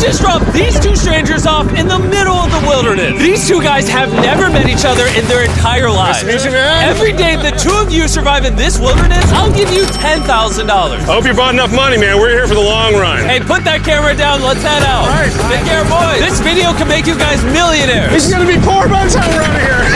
just dropped these two strangers off in the middle of the wilderness. These two guys have never met each other in their entire lives. Nice to meet you, man. Every day the two of you survive in this wilderness, I'll give you $10,000. I hope you brought enough money, man. We're here for the long run. Hey, put that camera down. Let's head out. All right. Take care, boys. This video can make you guys millionaires. He's gonna be poor by the time we're out of here.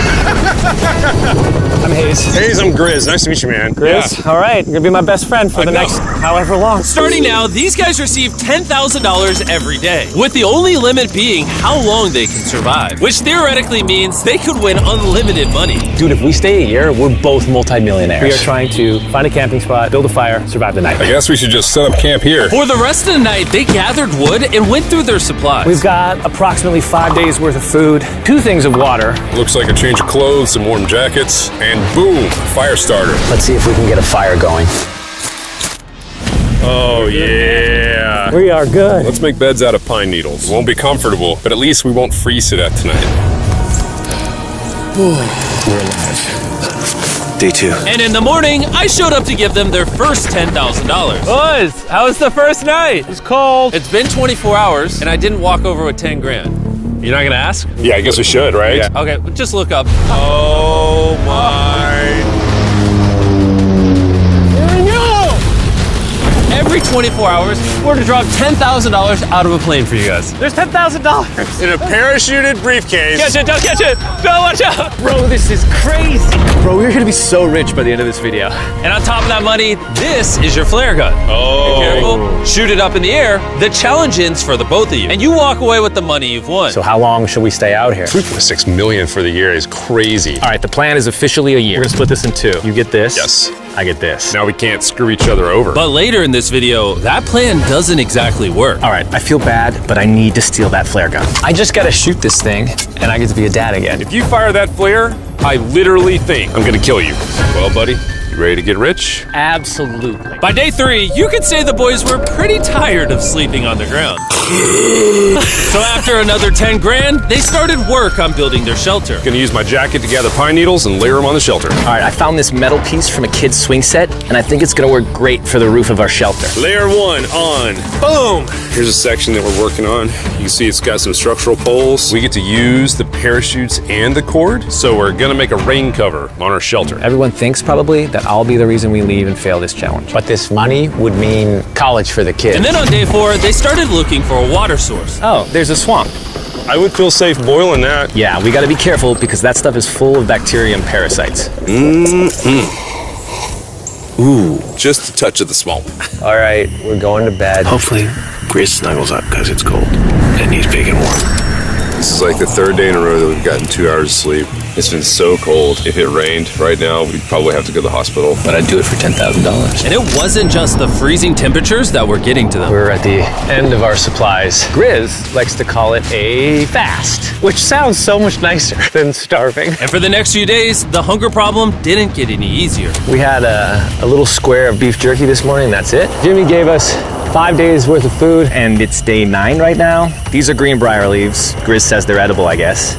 I'm Hayes. Hayes, I'm Grizz. Nice to meet you, man. Grizz? Yeah. All right, you're gonna be my best friend for the next however long. Starting now, these guys receive $10,000 every day, with the only limit being how long they can survive, which theoretically means they could win unlimited money. Dude, if we stay a year, we're both multi-millionaires. We are trying to find a camping spot, build a fire, survive the night. I guess we should just set up camp here. For the rest of the night, they gathered wood and went through their supplies. We've got approximately 5 days worth of food, 2 things of water. Looks like a change of clothes, some warm jackets, and boom, fire starter. Let's see if we can get a fire going. Oh, yeah. We are good. Let's make beds out of pine needles. Won't be comfortable, but at least we won't freeze to death tonight. We're alive. Day 2. And in the morning, I showed up to give them their first $10,000. Boys, how was the first night? It's cold. It's been 24 hours, and I didn't walk over with 10 grand. You're not gonna ask? Yeah, I guess we should, right? Yeah. Okay, just look up. Oh, my. Every 24 hours, we're to drop $10,000 out of a plane for you guys. There's $10,000. In a parachuted briefcase. Catch it, don't catch it. No, watch out. Bro, this is crazy. Bro, we're gonna be so rich by the end of this video. And on top of that money, this is your flare gun. Oh. Be careful, shoot it up in the air. The challenge ends for the both of you. And you walk away with the money you've won. So how long should we stay out here? $3.6 million for the year is crazy. All right, the plan is officially a year. We're gonna split this in 2. You get this. Yes. I get this. Now we can't screw each other over. But later in this video, that plan doesn't exactly work. All right, I feel bad, but I need to steal that flare gun. I just gotta shoot this thing, and I get to be a dad again. If you fire that flare, I literally think I'm gonna kill you. Well, buddy, you ready to get rich? Absolutely. By day 3, you could say the boys were pretty tired of sleeping on the ground. So after another 10 grand, they started work on building their shelter. Gonna use my jacket to gather pine needles and layer them on the shelter. All right, I found this metal piece from a kid's swing set, and I think it's gonna work great for the roof of our shelter. Layer 1 on. Boom! Here's a section that we're working on. You can see it's got some structural poles. We get to use the parachutes and the cord, so we're gonna make a rain cover on our shelter. Everyone thinks probably that I'll be the reason we leave and fail this challenge. But this money would mean college for the kids. And then on day 4, they started looking for a water source. Oh, there's a swamp. I would feel safe boiling that. Yeah, we gotta be careful because that stuff is full of bacteria and parasites. Ooh, just a touch of the swamp. All right, we're going to bed. Hopefully, Grizz snuggles up because it's cold and he's big and warm. This is like the 3rd day in a row that we've gotten 2 hours of sleep. It's been so cold. If it rained right now, we'd probably have to go to the hospital. But I'd do it for $10,000. And it wasn't just the freezing temperatures that were getting to them. We're at the end of our supplies. Grizz likes to call it a fast, which sounds so much nicer than starving. And for the next few days, the hunger problem didn't get any easier. We had a little square of beef jerky this morning, that's it. Jimmy gave us 5 days worth of food, and it's day 9 right now. These are greenbrier leaves. Grizz says they're edible, I guess.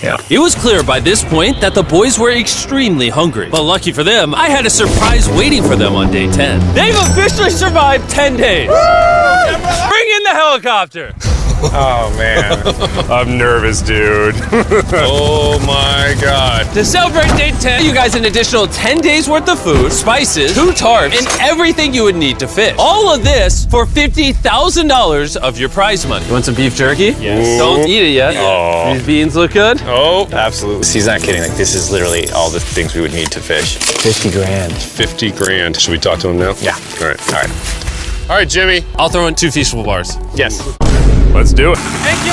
Yeah. It was clear by this point that the boys were extremely hungry. But lucky for them, I had a surprise waiting for them on day 10. They've officially survived 10 days. Bring in the helicopter. Oh, man. I'm nervous, dude. Oh, my God. To celebrate day 10, you guys an additional 10 days worth of food, spices, 2 tarps, and everything you would need to fish. All of this for $50,000 of your prize money. You want some beef jerky? Yes. Don't eat it yet. Oh. These beans look good. Oh, absolutely. He's not kidding, like this is literally all the things we would need to fish. 50 grand. 50 grand. Should we talk to him now? Yeah. All right. All right, Jimmy. I'll throw in 2 Feastable bars. Yes. Let's do it. Thank you!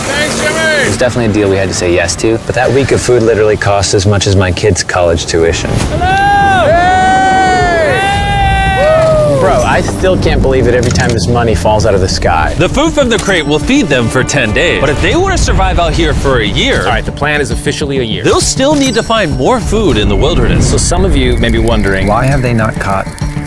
Thanks, Jimmy! It was definitely a deal we had to say yes to, but that week of food literally cost as much as my kids' college tuition. Hello! Hey! Bro, I still can't believe it every time this money falls out of the sky. The food from the crate will feed them for 10 days. But if they want to survive out here for a year, All right, the plan is officially a year. they'll still need to find more food in the wilderness. So some of you may be wondering, Why have they not caught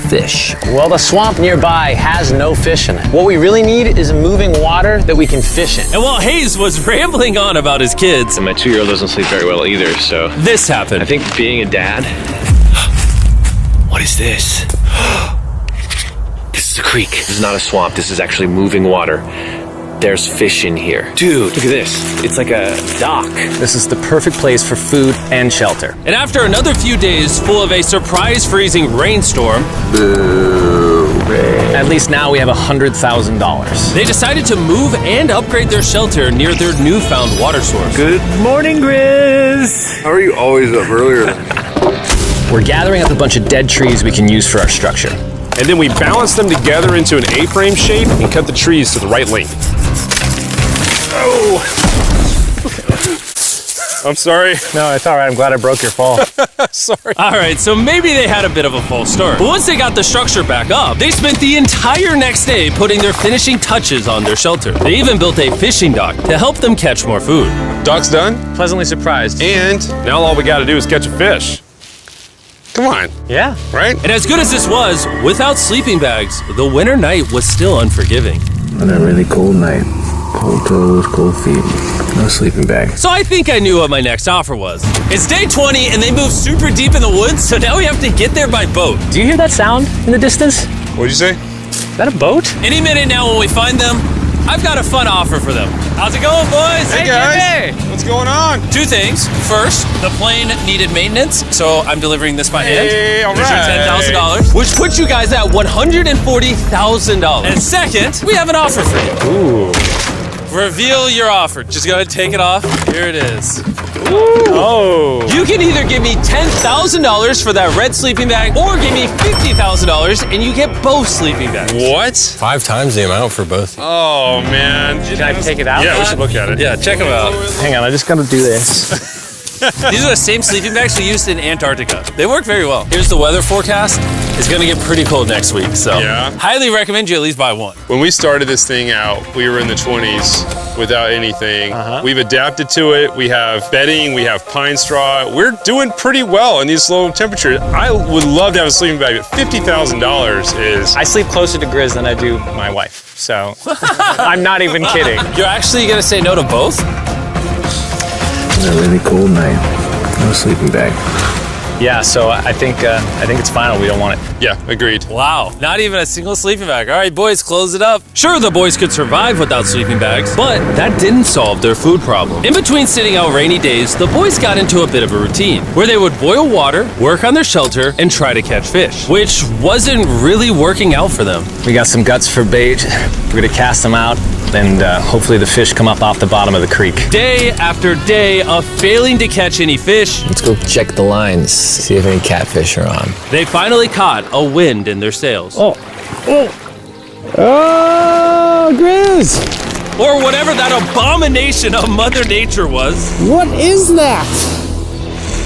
fish? well, the swamp nearby has no fish in it. What we really need is moving water that we can fish in. And while Hayes was rambling on about his kids, And my 2-year-old doesn't sleep very well either, so this happened. I think being a dad. What is this? This is It's the creek. This is not a swamp. This is actually moving water. There's fish in here. Dude, look at this. It's like a dock. This is the perfect place for food and shelter. And after another few days full of a surprise freezing rainstorm, At least now we have $100,000. they decided to move and upgrade their shelter near their newfound water source. Good morning, Grizz. How are you always up earlier? We're gathering up a bunch of dead trees we can use for our structure. And then we balance them together into an A-frame shape and cut the trees to the right length. Oh! I'm sorry. No, it's all right. I'm glad I broke your fall. Sorry. All right, so maybe they had a bit of a false start. But once they got the structure back up, they spent the entire next day putting their finishing touches on their shelter. They even built a fishing dock to help them catch more food. Dock's done, Pleasantly surprised. and now all we gotta do is catch a fish. Come on, Yeah. right? And as good as this was, without sleeping bags, the winter night was still unforgiving. On a really cold night, cold toes, cold feet, no sleeping bag. So I think I knew what my next offer was. It's day 20 and they moved super deep in the woods, so now we have to get there by boat. Do you hear that sound in the distance? What'd you say? Is that a boat? Any minute now when we find them, I've got a fun offer for them. How's it going, boys? Hey guys, what's going on? Two things. First, the plane needed maintenance, so I'm delivering this by hand. Hey, all There's your right. $10,000, which puts you guys at $140,000. And second, we have an offer for you. Ooh. Reveal your offer. Just go ahead and take it off. Here it is. Oh. You can either give me $10,000 for that red sleeping bag, or give me $50,000 and you get both sleeping bags. What? 5 times the amount for both. Oh man. Can I take it out? Yeah, we should look at it. Yeah, check them out. Hang on, I just gotta do this. These are the same sleeping bags we used in Antarctica. They work very well. Here's the weather forecast. It's gonna get pretty cold next week, so Yeah. highly recommend you at least buy one. When we started this thing out, we were in the 20s without anything. We've adapted to it. We have bedding, we have pine straw. We're doing pretty well in these low temperatures. I would love to have a sleeping bag, but $50,000 is... I sleep closer to Grizz than I do my wife, so I'm not even kidding. You're actually gonna say no to both? On a really cold night, no sleeping bag. Yeah, so I think it's final. We don't want it. Yeah, agreed. Wow, not even a single sleeping bag. All right, boys, close it up. Sure, the boys could survive without sleeping bags, but that didn't solve their food problem. In between sitting out rainy days, the boys got into a bit of a routine where they would boil water, work on their shelter, and try to catch fish, which wasn't really working out for them. We got some guts for bait. We're gonna cast them out, and hopefully the fish come up off the bottom of the creek. Day after day of failing to catch any fish, Let's go check the lines, see if any catfish are on. they finally caught a wind in their sails. Oh, Grizz! Or whatever that abomination of Mother Nature was. What is that?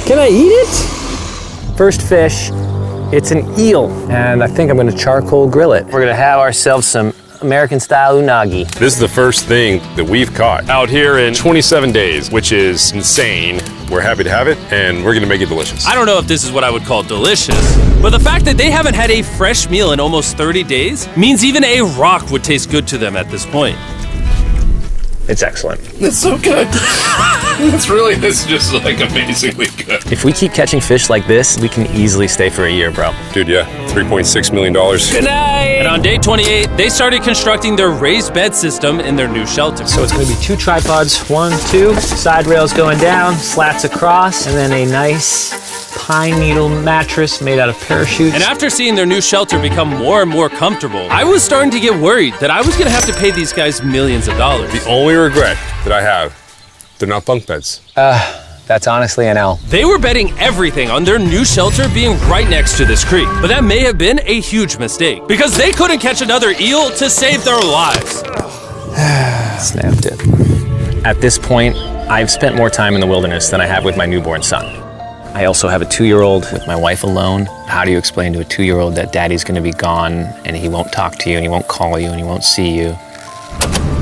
Can I eat it? First fish, it's an eel, and I think I'm gonna charcoal grill it. We're gonna have ourselves some American-style unagi. This is the first thing that we've caught out here in 27 days, which is insane. We're happy to have it, and we're gonna make it delicious. I don't know if this is what I would call delicious, but the fact that they haven't had a fresh meal in almost 30 days means even a rock would taste good to them at this point. It's excellent. It's so good. It's just like amazingly good. If we keep catching fish like this, we can easily stay for a year, bro. Dude, yeah, $3.6 million. Good night! And on day 28, they started constructing their raised bed system in their new shelter. So it's going to be 2 tripods, 1, 2, side rails going down, slats across, and then a nice pine needle mattress made out of parachutes. And after seeing their new shelter become more and more comfortable, I was starting to get worried that I was gonna have to pay these guys millions of dollars. The only regret that I have, they're not bunk beds. That's honestly an L. They were betting everything on their new shelter being right next to this creek, but that may have been a huge mistake because they couldn't catch another eel to save their lives. Snapped it. At this point, I've spent more time in the wilderness than I have with my newborn son. I also have a 2-year-old with my wife alone. How do you explain to a 2-year-old that daddy's gonna be gone and he won't talk to you and he won't call you and he won't see you?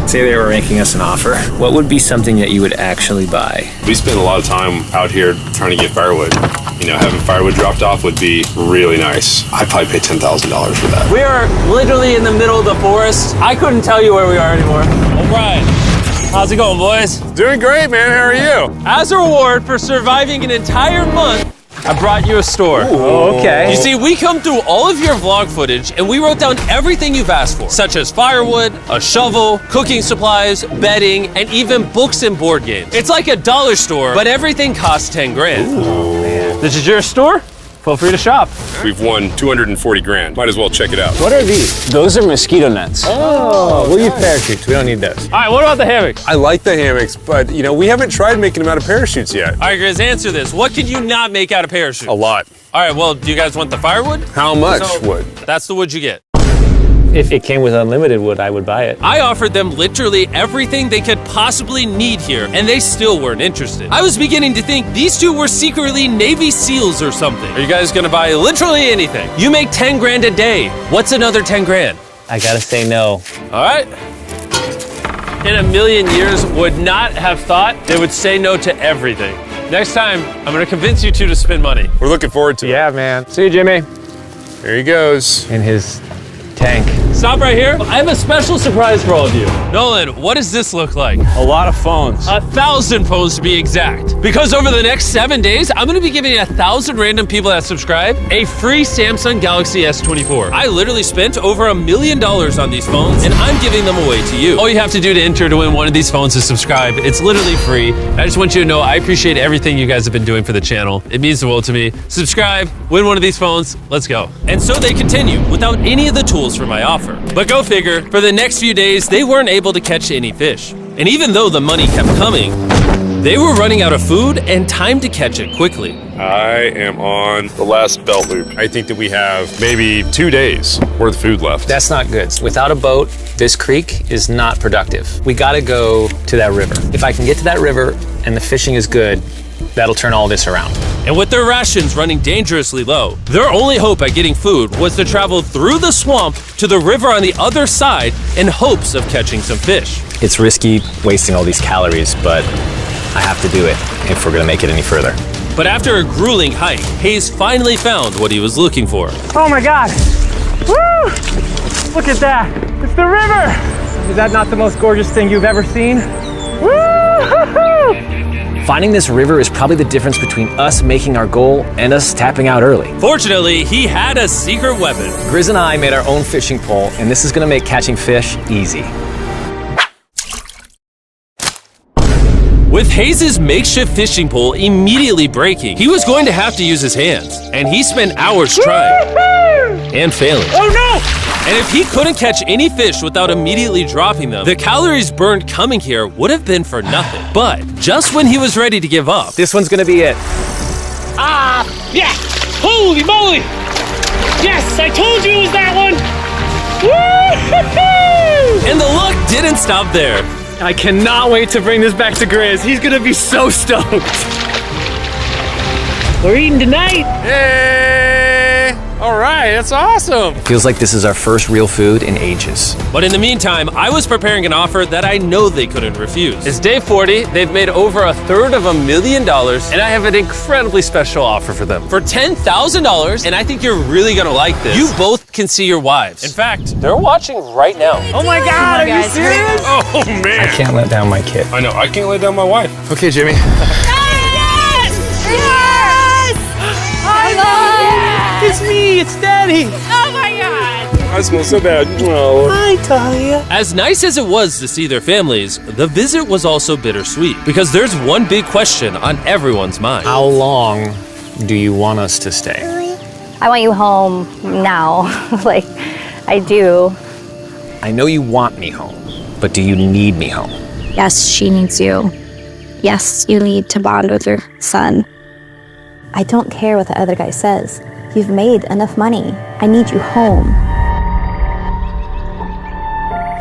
Say they were making us an offer. What would be something that you would actually buy? We spend a lot of time out here trying to get firewood. You know, having firewood dropped off would be really nice. I'd probably pay $10,000 for that. We are literally in the middle of the forest. I couldn't tell you where we are anymore. O'Brien, how's it going, boys? Doing great, man. How are you? As a reward for surviving an entire month I brought you a store. Oh, okay. You see, we come through all of your vlog footage and we wrote down everything you've asked for, such as firewood, a shovel, cooking supplies, bedding, and even books and board games. It's like a dollar store, but everything costs 10 grand. Oh, man. This is your store? Feel free to shop. We've won 240 grand. Might as well check it out. What are these? Those are mosquito nets. Oh, we'll use parachutes. We don't need those. All right, what about the hammocks? I like the hammocks, but you know, we haven't tried making them out of parachutes yet. All right, Grizz, answer this. What can you not make out of parachutes? A lot. All right, well, do you guys want the firewood? How much wood? That's the wood you get. If it came with unlimited wood, I would buy it. I offered them literally everything they could possibly need here, and they still weren't interested. I was beginning to think these two were secretly Navy SEALs or something. Are you guys gonna buy literally anything? You make 10 grand a day. What's another 10 grand? I gotta say no. All right. In a million years, would not have thought they would say no to everything. Next time, I'm gonna convince you two to spend money. We're looking forward to it. Yeah, man. See you, Jimmy. There he goes. In his tank. Stop right here. I have a special surprise for all of you. Nolan, what does this look like? A lot of phones. 1,000 phones to be exact. Because over the next 7 days, I'm gonna be giving 1,000 random people that subscribe a free Samsung Galaxy S24. I literally spent over $1 million on these phones, and I'm giving them away to you. All you have to do to enter to win one of these phones is subscribe. It's literally free. I just want you to know I appreciate everything you guys have been doing for the channel. It means the world to me. Subscribe, win one of these phones, let's go. And so they continue without any of the tools for my offer. But go figure, for the next few days, they weren't able to catch any fish. And even though the money kept coming, they were running out of food and time to catch it quickly. I am on the last belt loop. I think that we have maybe 2 days worth of food left. That's not good. Without a boat, this creek is not productive. We gotta go to that river. If I can get to that river and the fishing is good, that'll turn all this around. And with their rations running dangerously low, their only hope at getting food was to travel through the swamp to the river on the other side in hopes of catching some fish. It's risky wasting all these calories, but I have to do it if we're gonna make it any further. But after a grueling hike, Hayes finally found what he was looking for. Oh my God! Woo! Look at that! It's the river! Is that not the most gorgeous thing you've ever seen? Woo! Finding this river is probably the difference between us making our goal and us tapping out early. Fortunately, he had a secret weapon. Grizz and I made our own fishing pole, and this is gonna make catching fish easy. With Hayes' makeshift fishing pole immediately breaking, he was going to have to use his hands, and he spent hours trying and failing. Oh no! And if he couldn't catch any fish without immediately dropping them, the calories burned coming here would have been for nothing. But just when he was ready to give up, This one's gonna be it. yeah! Holy moly! Yes, I told you it was that one! Woo-hoo-hoo! And the luck didn't stop there. I cannot wait to bring this back to Grizz. He's gonna be so stoked. We're eating tonight. Hey! All right, that's awesome. Feels like this is our first real food in ages. But in the meantime, I was preparing an offer that I know they couldn't refuse. It's day 40, they've made over $250,000, and I have an incredibly special offer for them. For $10,000, and I think you're really gonna like this, you both can see your wives. In fact, they're watching right now. Oh my God, are you serious? Oh man. I can't let down my kid. I know, I can't let down my wife. Okay, Jimmy. It's me, it's Daddy. Oh my God! I smell so bad. Oh. Hi, Talia. As nice as it was to see their families, the visit was also bittersweet, because there's one big question on everyone's mind. How long do you want us to stay? I want you home now. Like, I do. I know you want me home, but do you need me home? Yes, she needs you. Yes, you need to bond with your son. I don't care what the other guy says. You've made enough money. I need you home.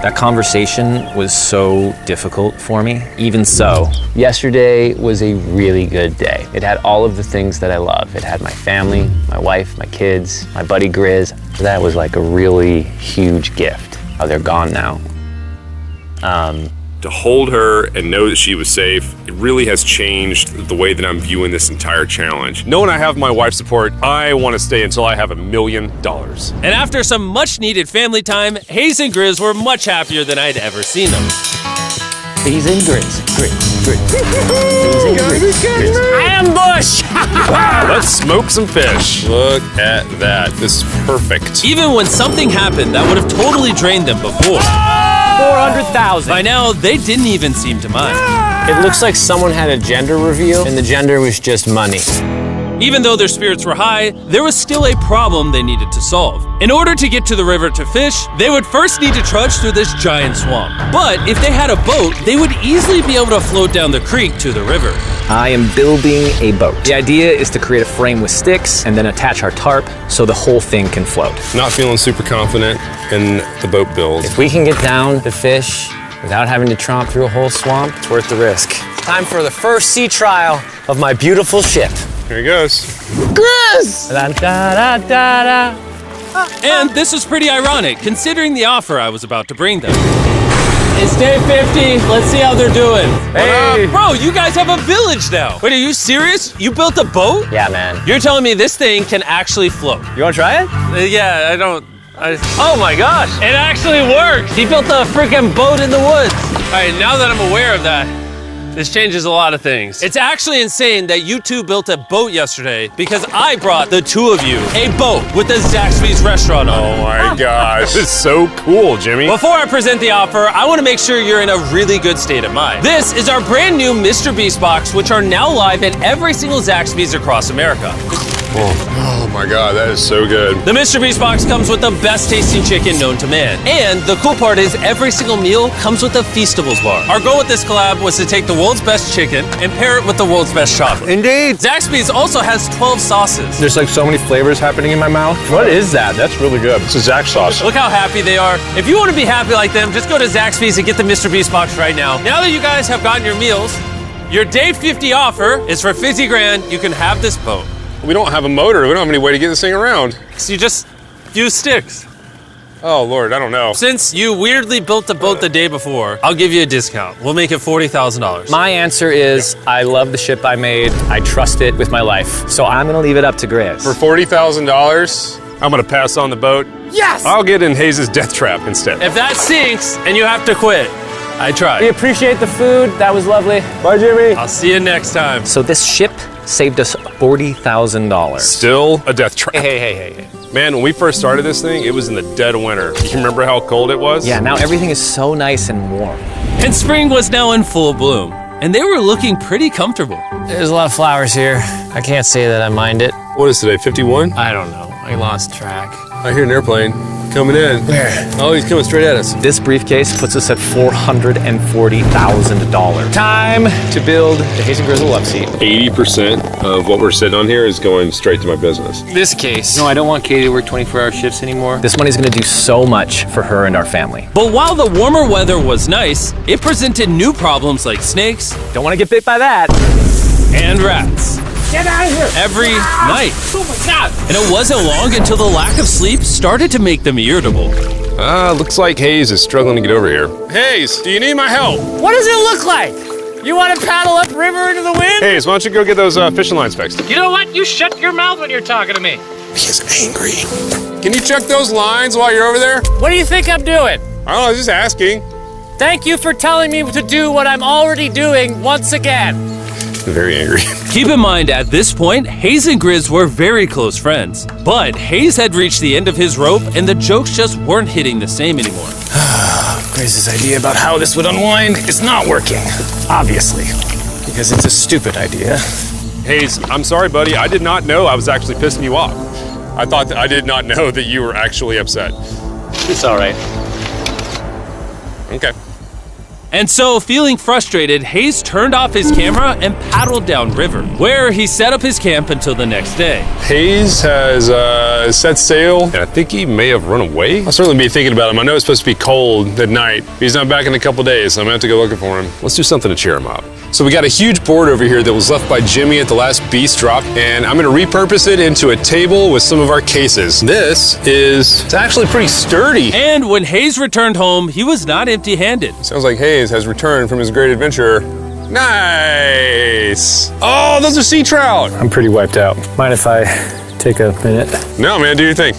That conversation was so difficult for me. Even so, yesterday was a really good day. It had all of the things that I love. It had my family, my wife, my kids, my buddy Grizz. That was like a really huge gift. Oh, they're gone now. To hold her and know that she was safe, it really has changed the way that I'm viewing this entire challenge. Knowing I have my wife's support, I want to stay until I have $1 million. And after some much needed family time, Hayes and Grizz were much happier than I'd ever seen them. He's in Grizz. He's in Grizz. Ambush! Let's smoke some fish. Look at that. This is perfect. Even when something happened that would have totally drained them before, 400,000. by now they didn't even seem to mind. It looks like someone had a gender reveal, and the gender was just money. Even though their spirits were high, there was still a problem they needed to solve. In order to get to the river to fish, they would first need to trudge through this giant swamp. But if they had a boat, they would easily be able to float down the creek to the river. I am building a boat. The idea is to create a frame with sticks and then attach our tarp so the whole thing can float. Not feeling super confident in the boat build. If we can get down to fish without having to tromp through a whole swamp, it's worth the risk. Time for the first sea trial of my beautiful ship. Here he goes. Grizz! Da, da, da, da. And this was pretty ironic, considering the offer I was about to bring them. It's day 50. Let's see how they're doing. Hey! Bro, you guys have a village now. Wait, are you serious? You built a boat? Yeah, man. You're telling me this thing can actually float? You wanna try it? Yeah, I don't. Oh my gosh, it actually works. He built a freaking boat in the woods. All right, now that I'm aware of that, this changes a lot of things. It's actually insane that you two built a boat yesterday because I brought the two of you a boat with the Zaxby's restaurant on it. Oh my gosh. This is so cool, Jimmy. Before I present the offer, I want to make sure you're in a really good state of mind. This is our brand new MrBeast box, which are now live at every single Zaxby's across America. Oh my god, that is so good. The MrBeast box comes with the best tasting chicken known to man. And the cool part is every single meal comes with a Feastables bar. Our goal with this collab was to take the world's best chicken and pair it with the world's best chocolate. Indeed. Zaxby's also has 12 sauces. There's like so many flavors happening in my mouth. What is that? That's really good. It's a Zax sauce. Look how happy they are. If you want to be happy like them, just go to Zaxby's and get the MrBeast box right now. Now that you guys have gotten your meals, your day 50 offer is for $50 grand. You can have this boat. We don't have a motor. We don't have any way to get this thing around. So you just use sticks. Oh Lord, I don't know. Since you weirdly built the boat the day before, I'll give you a discount. We'll make it $40,000. My answer is I love the ship I made. I trust it with my life. So I'm gonna leave it up to Grizz. For $40,000, I'm gonna pass on the boat. Yes! I'll get in Hayes' death trap instead. If that sinks and you have to quit, I We tried. appreciate the food. That was lovely. Bye, Jimmy. I'll see you next time. So this ship saved us $40,000. Still a death trap. Hey. Man, when we first started this thing, it was in the dead of winter. You remember how cold it was? Yeah, now everything is so nice and warm. And spring was now in full bloom, and they were looking pretty comfortable. There's a lot of flowers here. I can't say that I mind it. What is today, 51? I don't know. I lost track. I hear an airplane coming in. Where? Oh, he's coming straight at us. This briefcase puts us at $440,000. Time to build the Hayes and Grizzle love seat. 80% of what we're sitting on here is going straight to my business. This case. No, I don't want Katie to work 24-hour shifts anymore. This money's gonna do so much for her and our family. But while the warmer weather was nice, it presented new problems like snakes Don't wanna get bit by that. and rats. Get out of here! Every night. Oh my God! And it wasn't long until the lack of sleep started to make them irritable. Looks like Hayes is struggling to get over here. Hayes, do you need my help? What does it look like? You want to paddle upriver into the wind? Hayes, why don't you go get those fishing lines fixed? You know what? You shut your mouth when you're talking to me. He's angry. Can you check those lines while you're over there? What do you think I'm doing? I don't know, I was just asking. Thank you for telling me to do what I'm already doing once again. Very angry. Keep in mind, at this point, Hayes and Grizz were very close friends. But Hayes had reached the end of his rope, and the jokes just weren't hitting the same anymore. Griz's idea about how this would unwind is not working. Obviously. Because it's a stupid idea. Hayes, I'm sorry, buddy. I did not know I was actually pissing you off. I did not know that you were actually upset. It's all right. Okay. And so, feeling frustrated, Hayes turned off his camera and paddled downriver, where he set up his camp until the next day. Hayes has set sail, and I think he may have run away. I'll certainly be thinking about him. I know it's supposed to be cold at night. He's not back in a couple days, so I'm gonna have to go looking for him. Let's do something to cheer him up. So we got a huge board over here that was left by Jimmy at the last Beast drop, and I'm gonna repurpose it into a table with some of our cases. It's actually pretty sturdy. And when Hayes returned home, he was not empty-handed. Sounds like Hayes has returned from his great adventure. Nice! Oh, those are sea trout! I'm pretty wiped out. Mind if I take a minute? No, man, do your thing.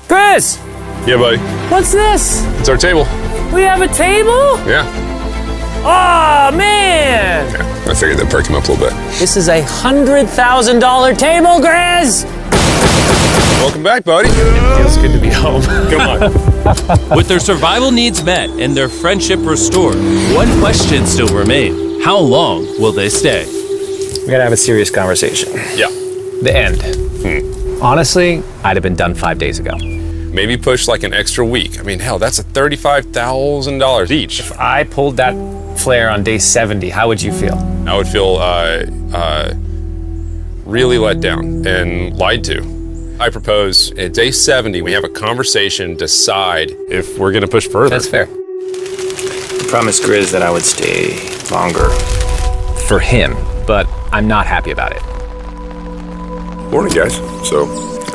Chris! Yeah, buddy. What's this? It's our table. We have a table? Yeah. Oh, man! Yeah, I figured that'd perk him up a little bit. This is a $100,000 table, Grizz! Welcome back, buddy. Feels good to be home. Come on. With their survival needs met and their friendship restored, one question still remains. How long will they stay? We gotta have a serious conversation. Yeah. The end. Honestly, I'd have been done 5 days ago. Maybe push like an extra week. I mean, hell, that's $35,000 each. If I pulled that flare on day 70, how would you feel? I would feel really let down and lied to. I propose at day 70, we have a conversation, decide if we're gonna push further. That's fair. I promised Grizz that I would stay longer for him, but I'm not happy about it. Morning, guys. So,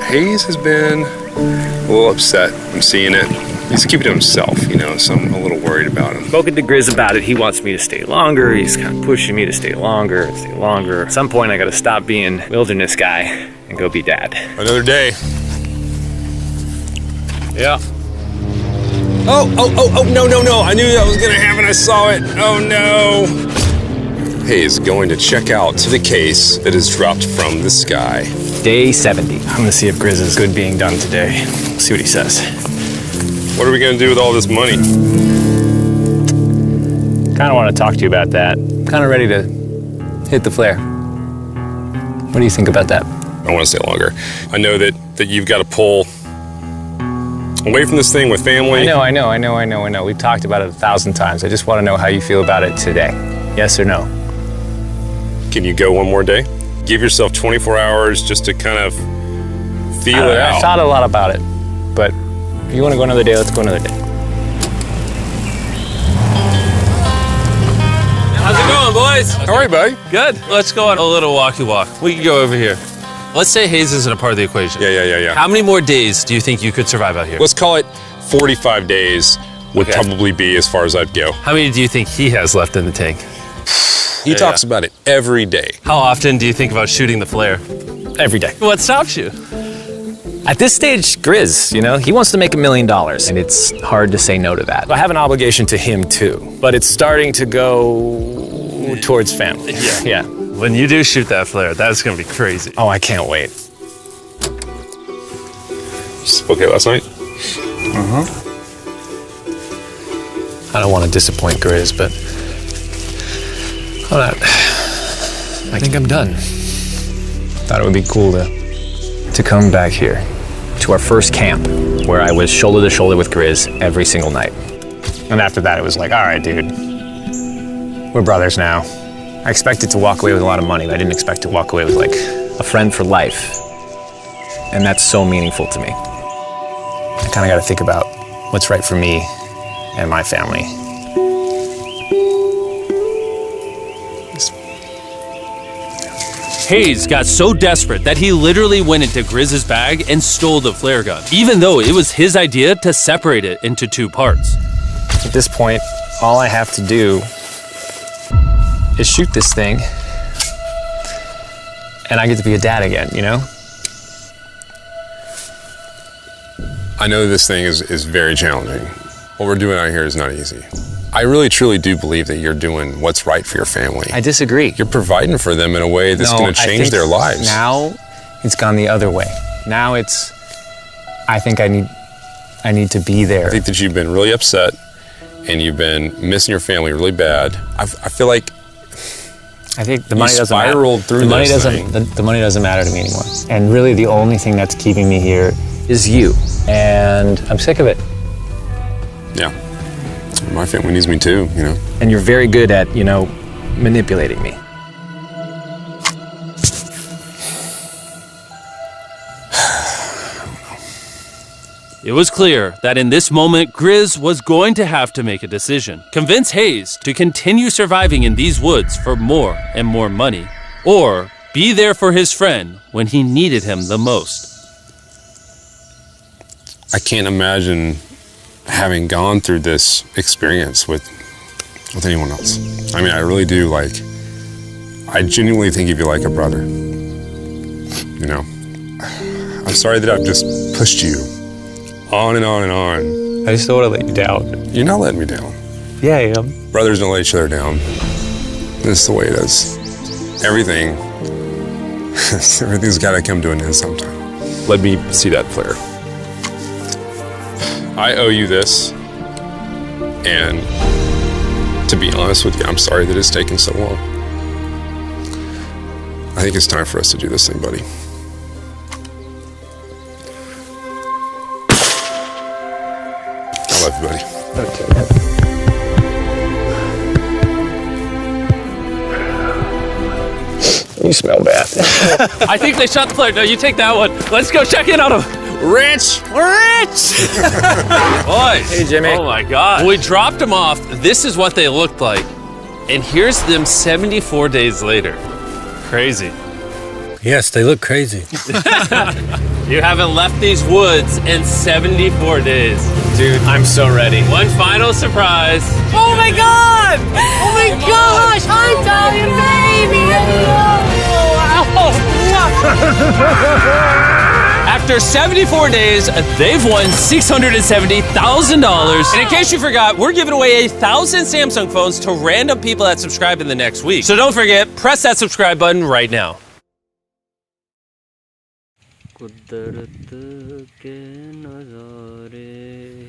Hayes has been a little upset. I'm seeing it. He's keeping to himself, you know, so I'm a little worried about him. Spoken to Grizz about it. He wants me to stay longer. He's kind of pushing me to stay longer. At some point, I gotta stop being wilderness guy and go be dad. Another day. Yeah. Oh, no. I knew that was gonna happen. I saw it. Oh, no. Hayes going to check out to the case that is dropped from the sky. Day 70. I'm gonna see if Grizz is good being done today. See what he says. What are we gonna do with all this money? Kinda wanna talk to you about that. Kinda ready to hit the flare. What do you think about that? I want to stay longer. I know that you've got to pull away from this thing with family. I know. We've talked about it 1,000 times. I just want to know how you feel about it today. Yes or no? Can you go one more day? Give yourself 24 hours just to kind of feel it out. I thought a lot about it, but if you want to go another day, let's go another day. How's it going, boys? How are you, buddy? Good. Let's go on a little walkie walk. We can go over here. Let's say Hayes isn't a part of the equation. Yeah. How many more days do you think you could survive out here? Let's call it 45 days would Okay. probably be as far as I'd go. How many do you think he has left in the tank? He talks about it every day. How often do you think about shooting the flare? Every day. What stops you? At this stage, Grizz, you know, he wants to make $1 million, and it's hard to say no to that. I have an obligation to him too, but it's starting to go towards family. Yeah. When you do shoot that flare, that's gonna be crazy. Oh, I can't wait. Okay, last night? I don't want to disappoint Grizz, but I think I'm done. Thought it would be cool to come back here to our first camp where I was shoulder to shoulder with Grizz every single night. And after that, it was like, all right, dude, we're brothers now. I expected to walk away with a lot of money, but I didn't expect to walk away with like a friend for life. And that's so meaningful to me. I kind of got to think about what's right for me and my family. Hayes got so desperate that he literally went into Grizz's bag and stole the flare gun, even though it was his idea to separate it into two parts. At this point, all I have to do is shoot this thing, and I get to be a dad again, you know? I know this thing is very challenging. What we're doing out here is not easy. I really truly do believe that you're doing what's right for your family. I disagree. You're providing for them in a way that's going to change their lives. Now it's gone the other way. Now it's, I think I need to be there. I think that you've been really upset and you've been missing your family really bad. I feel like I think the money doesn't matter. spiraled through the money this doesn't thing. the money doesn't matter to me anymore. And really the only thing that's keeping me here is you. And I'm sick of it. Yeah. My family needs me too, you know. And you're very good at, you know, manipulating me. It was clear that in this moment, Grizz was going to have to make a decision. Convince Hayes to continue surviving in these woods for more and more money, or be there for his friend when he needed him the most. I can't imagine having gone through this experience with anyone else. I mean, I really do, like, I genuinely think of you like a brother. You know, I'm sorry that I've just pushed you on and on and on I just don't want to let you down. You're not letting me down. Yeah, I am. Brothers don't let each other down. This is the way it is. Everything's got to come to an end sometime. Let me see that flare. I owe you this, and to be honest with you, I'm sorry that it's taken so long. I think it's time for us to do this thing, buddy. I love you, buddy. Okay. You smell bad. I think they shot the flare. No, you take that one. Let's go check in on them. Rich! Boys. Hey, Jimmy. Oh my God. When we dropped them off, this is what they looked like. And here's them 74 days later. Crazy. Yes, they look crazy. You haven't left these woods in 74 days. Dude, I'm so ready. One final surprise. Oh my God! Oh my gosh! Hi, Italian baby! After 74 days, they've won $670,000. And in case you forgot, we're giving away 1,000 Samsung phones to random people that subscribe in the next week. So don't forget, press that subscribe button right now. कुदरत के नज़ारे